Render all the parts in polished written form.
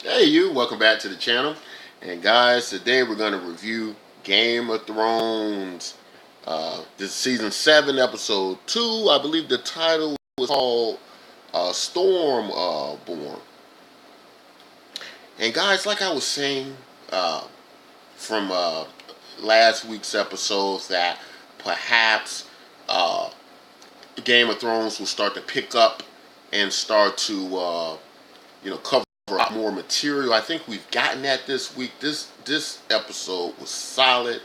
Hey you, welcome back to the channel. And guys, today we're going to review Game of Thrones. This is season 7, episode 2. I believe the title was called Stormborn. And guys, like I was saying from last week's episodes, that perhaps Game of Thrones will start to pick up and start to cover a lot more material. I think we've gotten that this week. This episode was solid.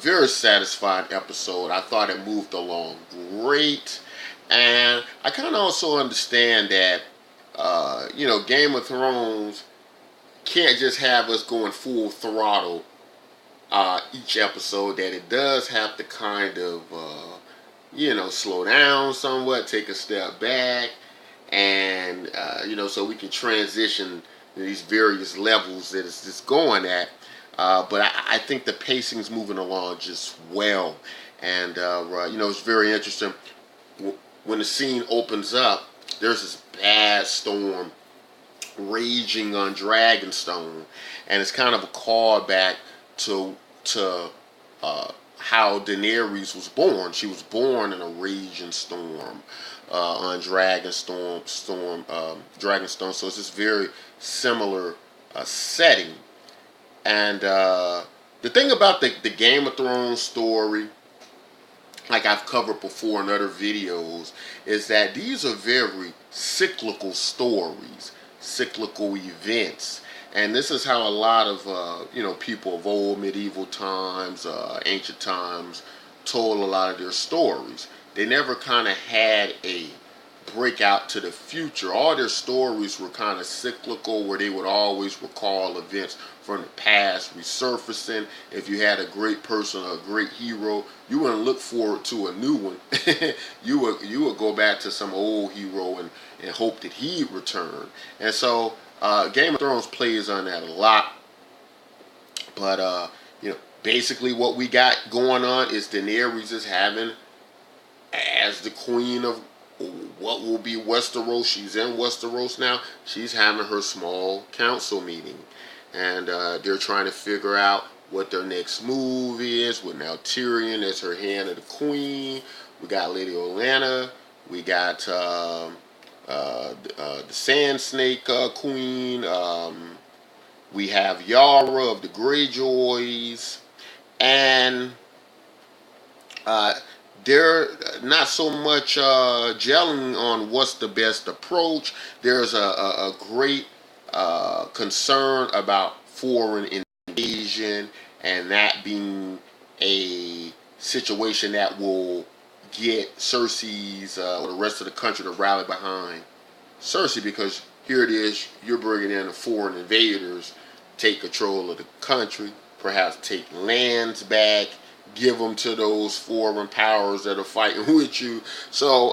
Very satisfying episode. I thought it moved along great. And I kind of also understand that, Game of Thrones can't just have us going full throttle each episode. That it does have to kind of, slow down somewhat, take a step back. And so we can transition these various levels that it's just going at. But I think the pacing's moving along just well. And it's very interesting. When the scene opens up, there's this bad storm raging on Dragonstone, and it's kind of a callback to how Daenerys was born. She was born in a raging storm on Dragonstone. So it's this very similar setting. And the thing about the Game of Thrones story, like I've covered before in other videos, is that these are very cyclical stories, cyclical events. And this is how a lot of people of old medieval times, ancient times, told a lot of their stories. They never kind of had a breakout to the future. All their stories were kind of cyclical, where they would always recall events from the past resurfacing. If you had a great person or a great hero, you wouldn't look forward to a new one. you would go back to some old hero and hope that he'd return. And so Game of Thrones plays on that a lot. But basically what we got going on is Daenerys is having, as the queen of what will be Westeros, she's in Westeros now, she's having her small council meeting. And they're trying to figure out what their next move is, with now Tyrion as her hand of the queen. We got Lady Olenna. We got the Sand Snake Queen. We have Yara of the Greyjoys. And they're not so much gelling on what's the best approach. There's a great concern about foreign invasion, and that being a situation that will get Cersei's or the rest of the country to rally behind Cersei, because here it is, you're bringing in the foreign invaders, take control of the country, perhaps take lands back, give them to those foreign powers that are fighting with you. So,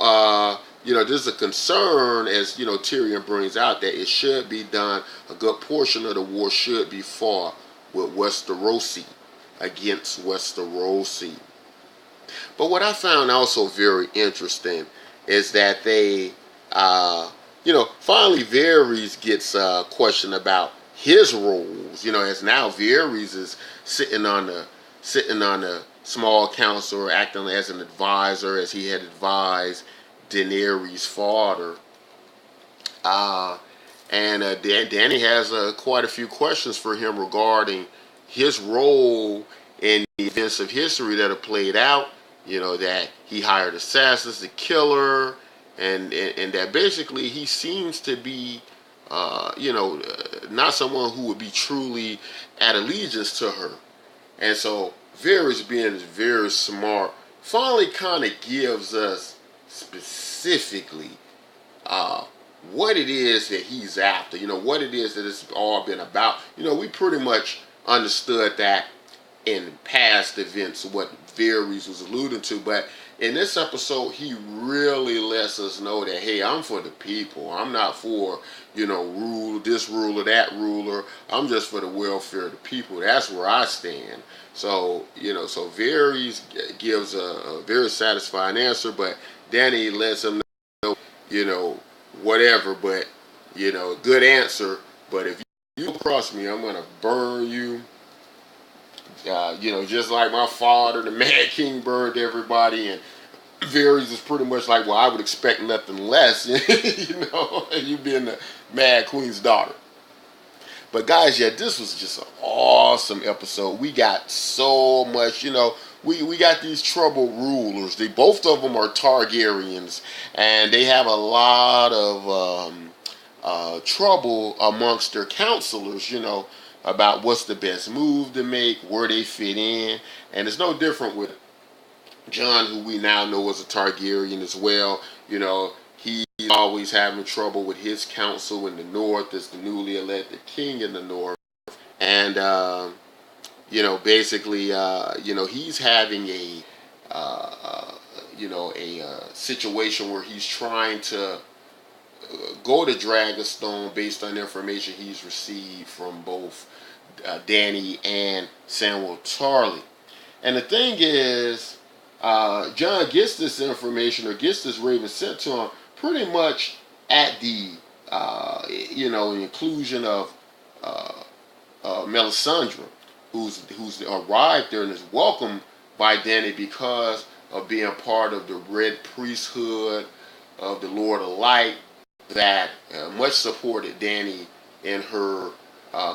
there's a concern, as, Tyrion brings out, that it should be done, a good portion of the war should be fought with Westerosi, against Westerosi. But what I found also very interesting is that they, finally Varys gets a question about his roles, as now Varys is sitting on the small council, acting as an advisor, as he had advised Daenerys' father. And Dany has quite a few questions for him regarding his role in the events of history that have played out. That he hired assassins to kill her, and that basically he seems to be not someone who would be truly at allegiance to her. And so Varys, being very smart, finally kind of gives us specifically what it is that he's after, what it is that it's all been about. We pretty much understood that in past events, what Varys was alluding to, but in this episode, he really lets us know that, hey, I'm for the people. I'm not for, this ruler, that ruler. I'm just for the welfare of the people. That's where I stand. So, so Varys gives a very satisfying answer, but Dany lets him know, whatever, but, good answer. But if you cross me, I'm gonna burn you. Just like my father, the Mad King, burned everybody, and Varys is pretty much like, well, I would expect nothing less, you being the Mad Queen's daughter. But guys, yeah, this was just an awesome episode. We got so much, we got these troubled rulers. Both of them are Targaryens, and they have a lot of trouble amongst their counselors, about what's the best move to make, where they fit in. And it's no different with Jon, who we now know is a Targaryen as well. He's always having trouble with his council in the north as the newly elected king in the north. And, basically, he's having a situation where he's trying to go to Dragonstone based on information he's received from both Dany and Samuel Tarly. And the thing is, Jon gets this information, or gets this raven sent to him pretty much at the inclusion of Melisandre, who's arrived there and is welcomed by Dany because of being part of the Red Priesthood of the Lord of Light, that much supported Dany in her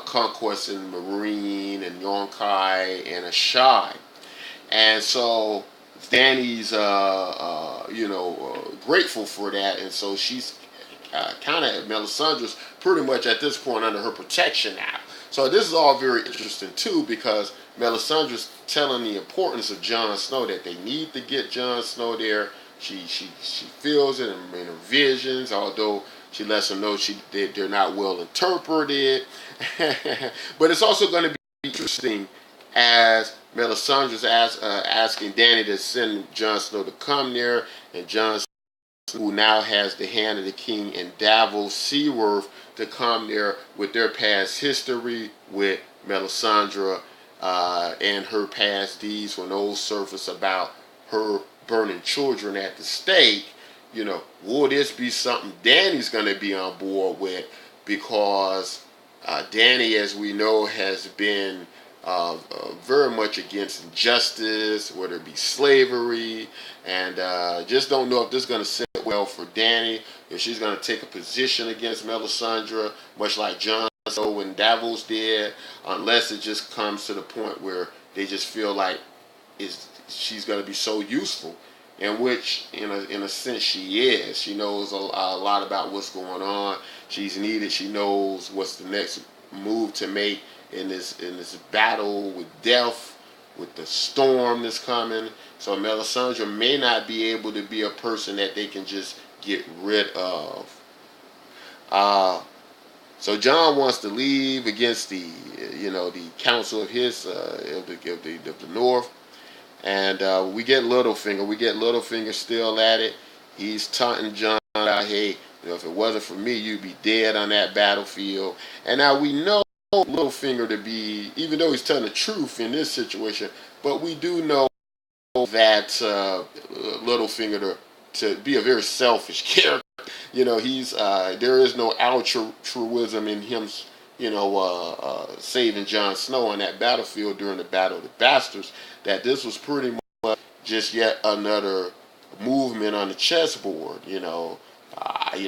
conquests in Meereen and Yonkai and Ashai. And so Dany's, grateful for that, and so she's kind of, Melisandre's pretty much at this point under her protection now. So this is all very interesting too, because Melisandre's telling the importance of Jon Snow, that they need to get Jon Snow there. She feels it in her visions, although she lets them know they're not well interpreted. But it's also going to be interesting as Melisandre's asking Dany to send Jon Snow to come there, and Jon Snow, who now has the hand of the king, and Davos Seaworth to come there with their past history with Melisandre and her past deeds when those surface about her burning children at the stake. Will this be something Dany's going to be on board with? Because Dany, as we know, has been very much against injustice, whether it be slavery, and just don't know if this is going to sit well for Dany, if she's going to take a position against Melisandre, much like Jon Snow and Davos did, unless it just comes to the point where they just feel like she's going to be so useful, in which, in a sense, she is. She knows a lot about what's going on. She's needed. She knows what's the next move to make in this battle with death, with the storm that's coming. So Melisandre may not be able to be a person that they can just get rid of. So Jon wants to leave against the council of his of the North, and we get Littlefinger. We get Littlefinger still at it. He's taunting Jon out, hey, if it wasn't for me, you'd be dead on that battlefield. And now we know Littlefinger to be, even though he's telling the truth in this situation, but we do know that Littlefinger to be a very selfish character. He's there is no altruism in him, saving Jon Snow on that battlefield during the Battle of the Bastards. That this was pretty much just yet another movement on the chessboard.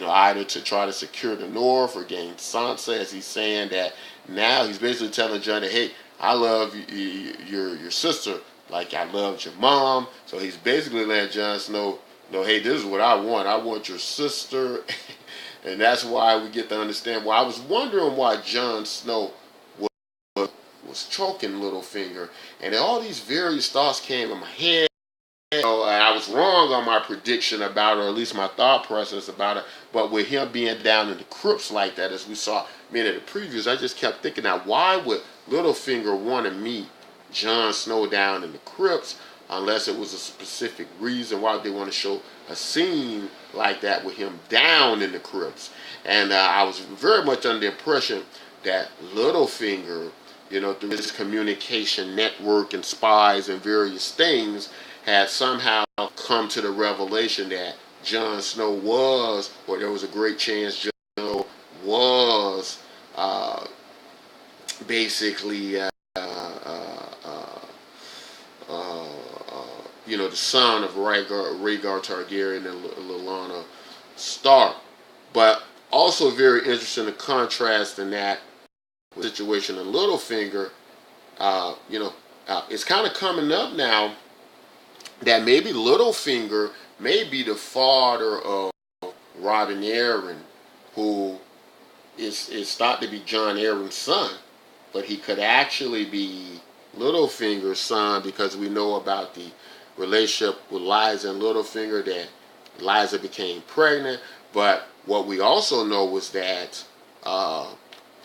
Either to try to secure the North or gain Sansa, as he's saying that now he's basically telling Jon that, hey, I love your sister like I loved your mom. So he's basically letting Jon Snow know, hey, this is what I want. I want your sister. And that's why we get to understand why. I was wondering why Jon Snow was choking Littlefinger. And all these various thoughts came in my head. And I was wrong on my prediction about it, or at least my thought process about it. But with him being down in the crypts like that, as we saw many of the previews, I just kept thinking, now why would Littlefinger want to meet Jon Snow down in the crypts, unless it was a specific reason? Why would they want to show a scene like that with him down in the crypts? And I was very much under the impression that Littlefinger, through his communication network and spies and various things, had somehow come to the revelation that Jon Snow was, or there was a great chance Jon Snow was basically, the son of Rhaegar Targaryen and Lyanna Stark. But also very interesting to contrast in that situation in Littlefinger. It's kind of coming up now that maybe Littlefinger may be the father of Robin Arryn, who is thought to be Jon Arryn's son, but he could actually be Littlefinger's son, because we know about the relationship with Lysa and Littlefinger, that Lysa became pregnant. But what we also know was that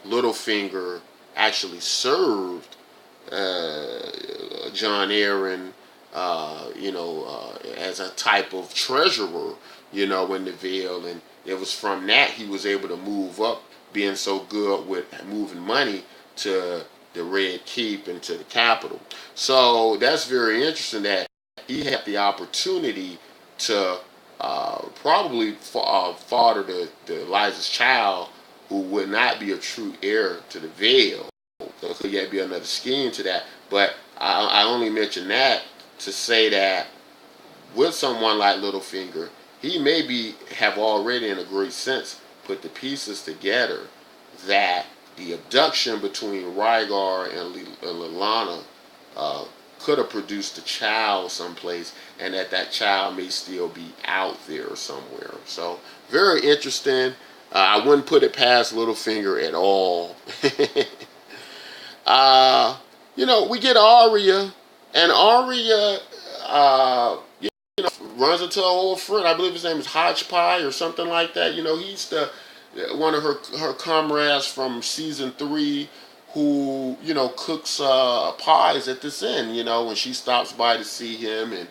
Littlefinger actually served Jon Arryn, as a type of treasurer, in the Vale, and it was from that he was able to move up, being so good with moving money to the Red Keep and to the capital. So that's very interesting that he had the opportunity to probably father the Lysa's child, who would not be a true heir to the Vale. So could yet be another scheme to that. But I only mention that to say that with someone like Littlefinger, he maybe have already, in a great sense, put the pieces together that the abduction between Rhaegar and Lyanna could have produced a child someplace, and that child may still be out there somewhere. So very interesting. I wouldn't put it past Littlefinger at all. We get Arya, and Arya, runs into an old friend. I believe his name is Hodgepie or something like that. He's one of her comrades from season 3, who cooks pies at this inn. When she stops by to see him, and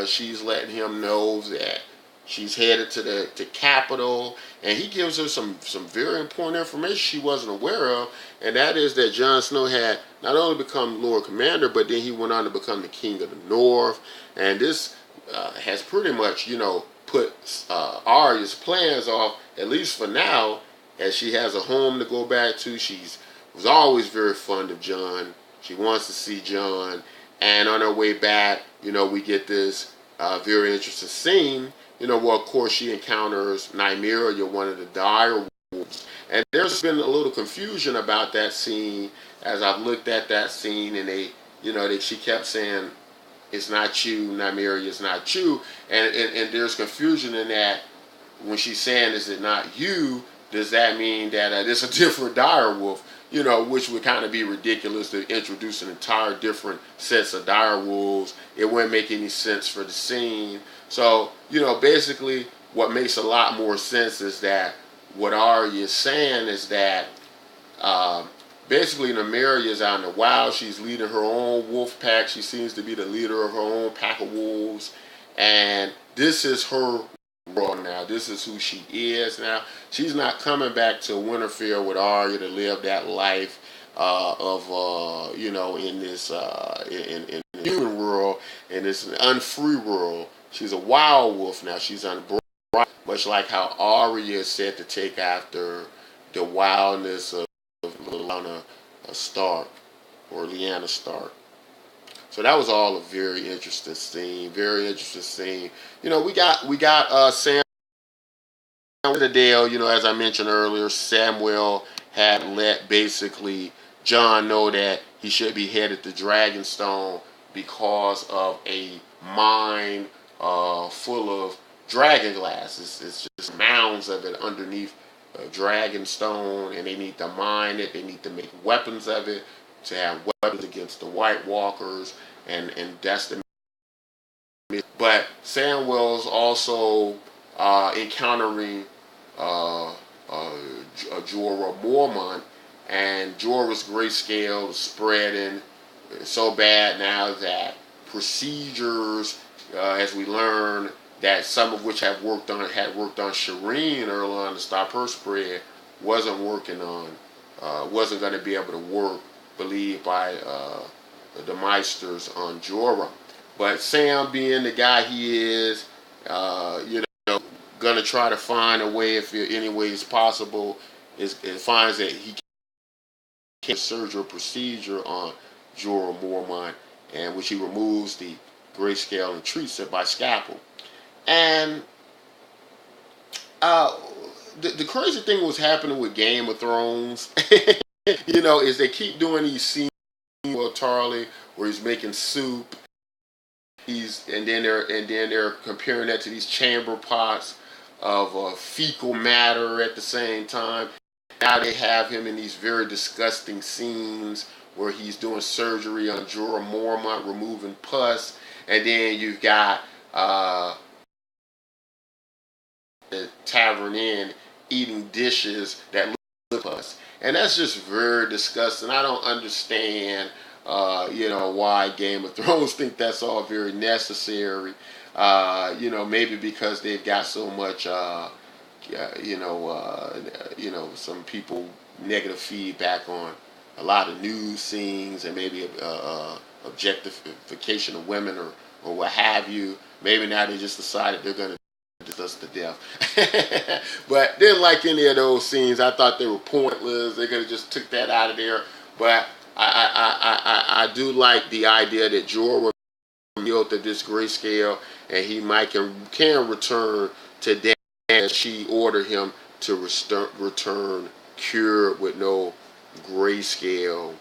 she's letting him know that she's headed to the capital, and he gives her some very important information she wasn't aware of, and that is that Jon Snow had not only become Lord Commander, but then he went on to become the King of the North, and this has pretty much put Arya's plans off, at least for now, as she has a home to go back to. Was always very fond of Jon. She wants to see Jon, and on her way back, we get this very interesting scene. Where of course she encounters Nymeria, one of the dire wolves. And there's been a little confusion about that scene as I've looked at that scene, and she kept saying, "It's not you, Nymeria, it's not you." And there's confusion in that when she's saying, "Is it not you?" Does that mean that it's a different dire wolf? Which would kind of be ridiculous to introduce an entire different sets of dire wolves. It wouldn't make any sense for the scene. So, basically what makes a lot more sense is that what Arya is saying is that basically Nymeria is out in the wild. She's leading her own wolf pack. She seems to be the leader of her own pack of wolves. And this is her world now. This is who she is now. She's not coming back to Winterfell with Arya to live that life in this in the human world, in this unfree world. She's a wild wolf now. She's unbrought, much like how Arya is said to take after the wildness of Lyanna Stark, or Lyanna Stark. So that was all a very interesting scene. Very interesting scene. We got Sam Citadel. As I mentioned earlier, Samuel had let basically Jon know that he should be headed to Dragonstone because of a mine full of dragon glass. It's just mounds of it underneath Dragonstone, and they need to mine it. They need to make weapons of it to have weapons against the White Walkers, and that's the. But Samwell's also encountering Jorah Mormont, and Jorah's grayscale is spreading so bad now that procedures, as we learn, that some of which had worked on Shireen early on to stop her spread, wasn't working on, wasn't going to be able to work, believed by the Meisters, on Jorah. But Sam, being the guy he is, gonna try to find a way, if any way is possible, finds that he surgical procedure on Jorah Mormont, and which he removes the grayscale and treats it by scalpel. And the crazy thing was happening with Game of Thrones, is they keep doing these scenes with Tarly where he's making soup. And then they're comparing that to these chamber pots of fecal matter at the same time. Now they have him in these very disgusting scenes where he's doing surgery on Jorah Mormont, removing pus, and then you've got the tavern inn eating dishes that look like pus, and that's just very disgusting. I don't understand, why Game of Thrones think that's all very necessary. Maybe because they've got so much. Some people negative feedback on a lot of news scenes and maybe objectification of women or what have you. Maybe now they just decided they're going to do us to death. But didn't like any of those scenes. I thought they were pointless. They could have just took that out of there. But I do like the idea that Jorah built at this grayscale and he can return to Dan. And she ordered him to return cured with no grayscale.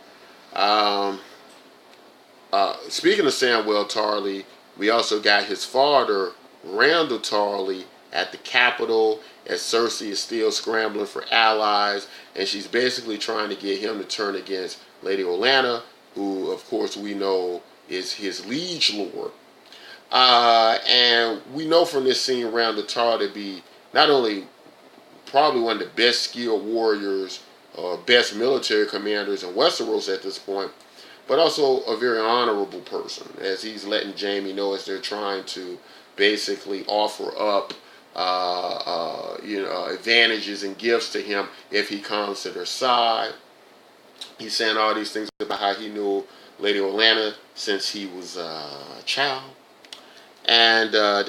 Speaking of Samwell Tarly, we also got his father, Randall Tarly, at the Capitol as Cersei is still scrambling for allies, and she's basically trying to get him to turn against Lady Olenna, who, of course, we know is his liege lord. And we know from this scene Randall Tarly to be not only probably one of the best skilled warriors, best military commanders in Westeros at this point, but also a very honorable person, as he's letting Jaime know as they're trying to basically offer up, advantages and gifts to him if he comes to their side. He's saying all these things about how he knew Lady Olenna since he was a child. And that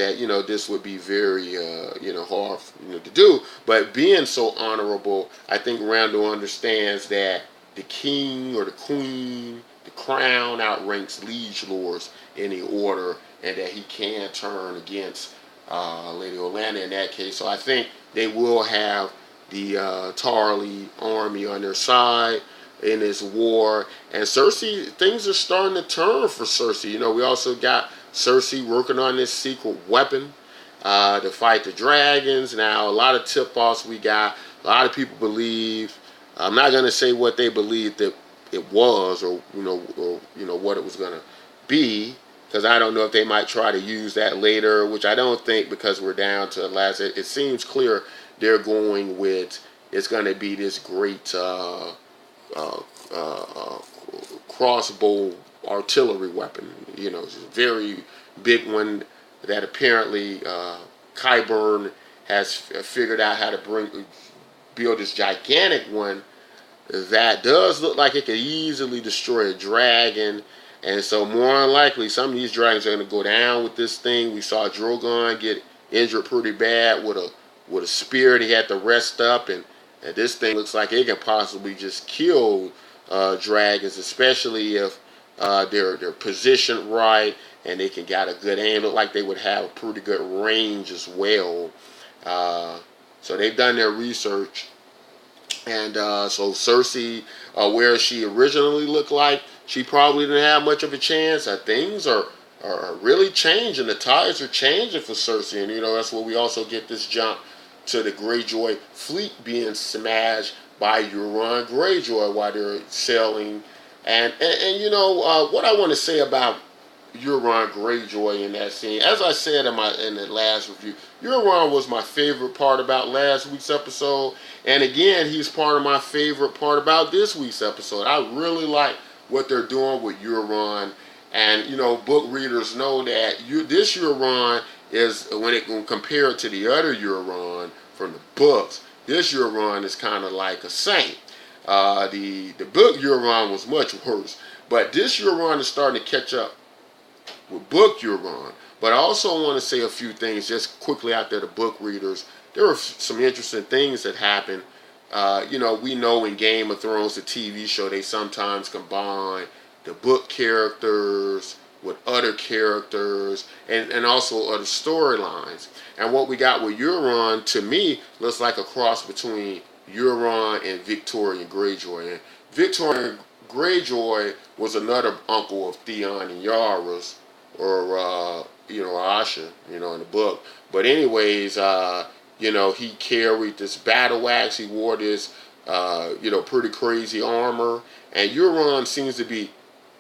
this would be very hard to do, but being so honorable, I think Randall understands that the king or the queen, the crown outranks liege lords in the order, and that he can turn against Lady Olenna in that case. So I think they will have the Tarly army on their side in this war, and Cersei, things are starting to turn for Cersei. We also got Cersei working on this secret weapon to fight the dragons. Now, a lot of tip-offs we got. A lot of people believe. I'm not going to say what they believe that it was, or what it was going to be, because I don't know if they might try to use that later, which I don't think, because we're down to the last. It seems clear they're going with it's going to be this great crossbow artillery weapon, it's a very big one that apparently Qyburn has figured out how to build this gigantic one that does look like it could easily destroy a dragon. And so more than likely, some of these dragons are going to go down with this thing. We saw Drogon get injured pretty bad with a spear. He had to rest up, and this thing looks like it can possibly just kill dragons, especially if they're positioned right and they can get a good aim. Look like they would have a pretty good range as well. So they've done their research, and so Cersei, where she originally looked like she probably didn't have much of a chance, things are really changing. The tides are changing for Cersei, and that's where we also get this jump to the Greyjoy fleet being smashed by Euron Greyjoy while they're sailing. And what I want to say about Euron Greyjoy in that scene, as I said in the last review, Euron was my favorite part about last week's episode, and again, he's part of my favorite part about this week's episode. I really like what they're doing with Euron, and book readers know that this Euron is, when compared to the other Euron from the books, this Euron is kind of like a saint. The book Euron was much worse, but this Euron is starting to catch up with book Euron. But I also want to say a few things just quickly out there to book readers. There are some interesting things that happened We know in Game of Thrones, the TV show, they sometimes combine the book characters with other characters and also other storylines. And what we got with Euron, to me, looks like a cross between Euron and Victorian Greyjoy. And Victorian Greyjoy was another uncle of Theon and Yara's, or Asha, in the book. But anyways, he carried this battle axe. He wore this, pretty crazy armor. And Euron seems to be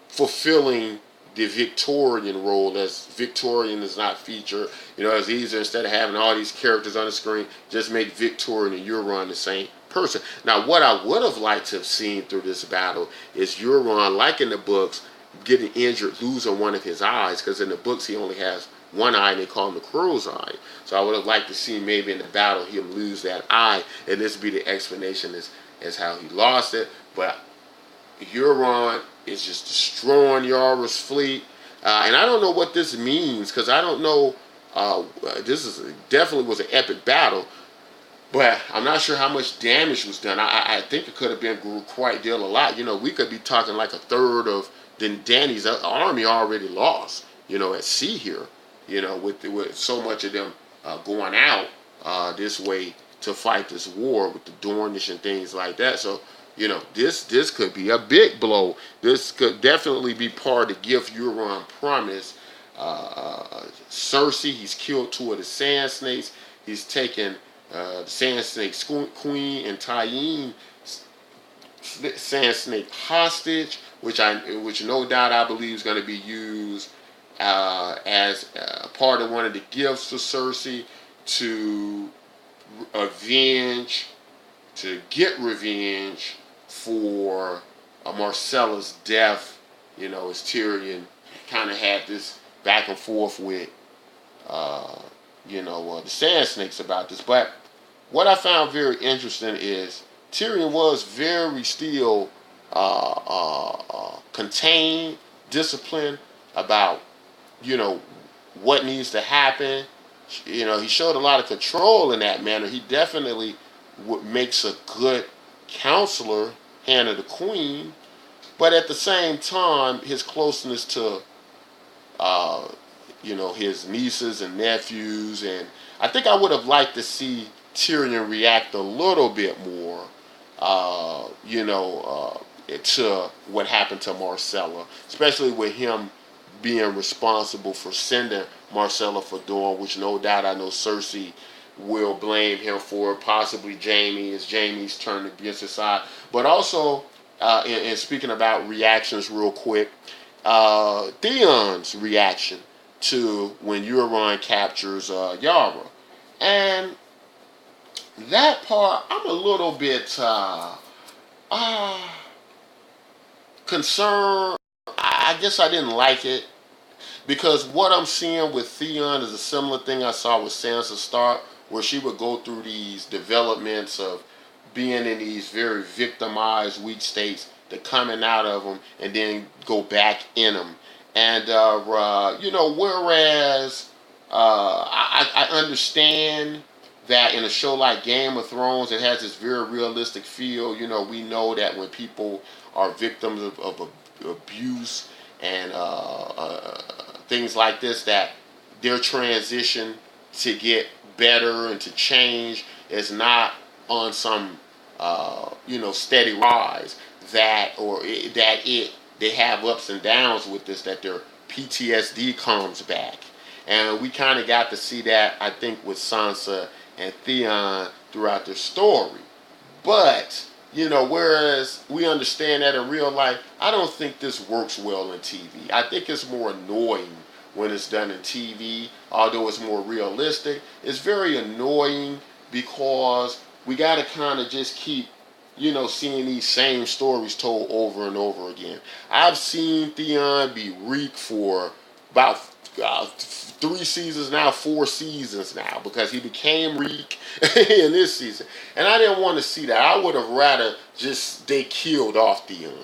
fulfilling the Victorian role, as Victorian is not featured. It's easier, instead of having all these characters on the screen, just make Victorian and Euron the same person. Now, what I would have liked to have seen through this battle is Euron, like in the books, getting injured, losing one of his eyes, because in the books he only has one eye, and they call him the crow's eye. So I would have liked to see maybe in the battle him lose that eye, and this be the explanation as how he lost it. But Euron is just destroying Yara's fleet, and I don't know what this means, because I don't know. This definitely was an epic battle, but I'm not sure how much damage was done. I think it could have been quite a lot. We could be talking like a third of Dany's army already lost. At sea here. With so much of them going out this way to fight this war with the Dornish and things like that. So, this could be a big blow. This could definitely be part of the gift Euron promised. Cersei, he's killed 2 of the Sand Snakes. He's taken the Sand Snake's queen and Tyene Sand Snake hostage, which no doubt I believe is going to be used as part of one of the gifts to Cersei to get revenge for Marcella's death. As Tyrion kind of had this back and forth with the Sand Snakes about this. But what I found very interesting is Tyrion was very still contained, disciplined about what needs to happen. He showed a lot of control in that manner. He definitely makes a good counselor, hand of the queen, but at the same time, his closeness to his nieces and nephews, and I think I would have liked to see Tyrion react a little bit more to what happened to Marcella, especially with him being responsible for sending Marcella for Dawn, which no doubt I know Cersei will blame him for, possibly Jaime. It's Jaime's turn against his side. But also, and speaking about reactions real quick, Theon's reaction to when Euron captures Yara. And that part, I'm a little bit concerned. I guess I didn't like it, because what I'm seeing with Theon is a similar thing I saw with Sansa Stark, where she would go through these developments of being in these very victimized, weak states, to coming out of them and then go back in them. And, whereas I understand that in a show like Game of Thrones, it has this very realistic feel. We know that when people are victims of abuse and things like this, that their transition to get better and to change is not on some steady rise, they have ups and downs with this, that their PTSD comes back. And we kind of got to see that, I think, with Sansa and Theon throughout their story. But whereas we understand that in real life, I don't think this works well in TV. I think it's more annoying when it's done in TV, although it's more realistic. It's very annoying because we got to kind of just keep, seeing these same stories told over and over again. I've seen Theon be Reek for about 3 seasons now, 4 seasons now, because he became Reek in this season. And I didn't want to see that. I would have rather just they killed off Theon,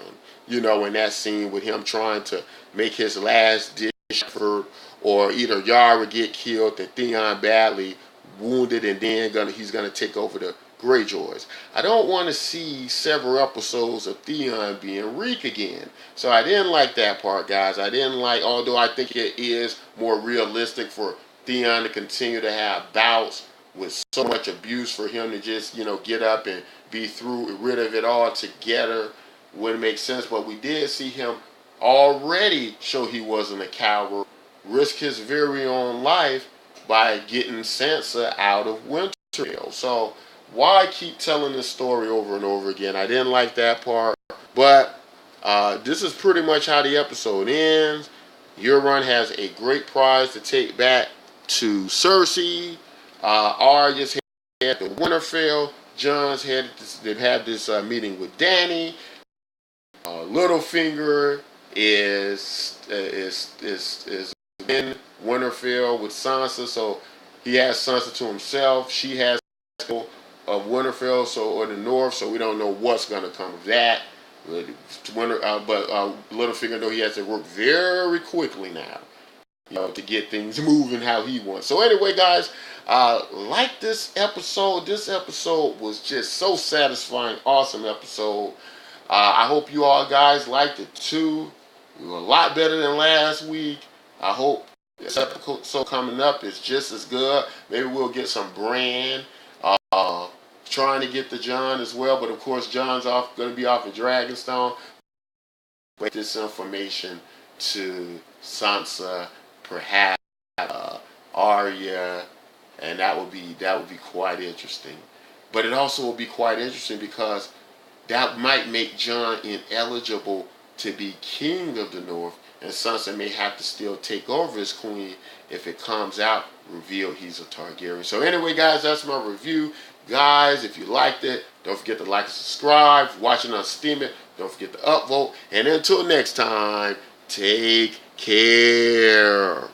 in that scene with him trying to make his last ditch effort, or either Yara get killed and Theon badly wounded, and then he's gonna take over the Greyjoys. I don't want to see several episodes of Theon being Reek again. So I didn't like that part, guys. I didn't like, although I think it is more realistic for Theon to continue to have bouts with so much abuse, for him to just, get up and be rid of it all together wouldn't make sense. But we did see him already show he wasn't a coward, risk his very own life by getting Sansa out of Winterfell. So why keep telling this story over and over again? I didn't like that part. But this is pretty much how the episode ends. Euron has a great prize to take back to Cersei. Arya's headed to Winterfell. Jon's headed. They've had this meeting with Dany. Littlefinger is in Winterfell with Sansa, so he has Sansa to himself. She has of Winterfell, or the north, so we don't know what's going to come of that. But Littlefinger, though, he has to work very quickly now, to get things moving how he wants. So anyway, guys, like this episode. This episode was just so satisfying, awesome episode. I hope you all guys liked it too. It was a lot better than last week. I hope this episode coming up is just as good. Maybe we'll get some Bran. Trying to get the Jon as well, but of course Jon's going to be off of Dragonstone. Wait this information to Sansa, perhaps Arya, and that would be quite interesting. But it also will be quite interesting because that might make Jon ineligible to be king of the North, and Sansa may have to still take over as queen if it comes out revealed he's a Targaryen. So anyway, guys, that's my review. Guys, if you liked it, don't forget to like and subscribe. If you're watching on Steam it, don't forget to upvote. And until next time, take care.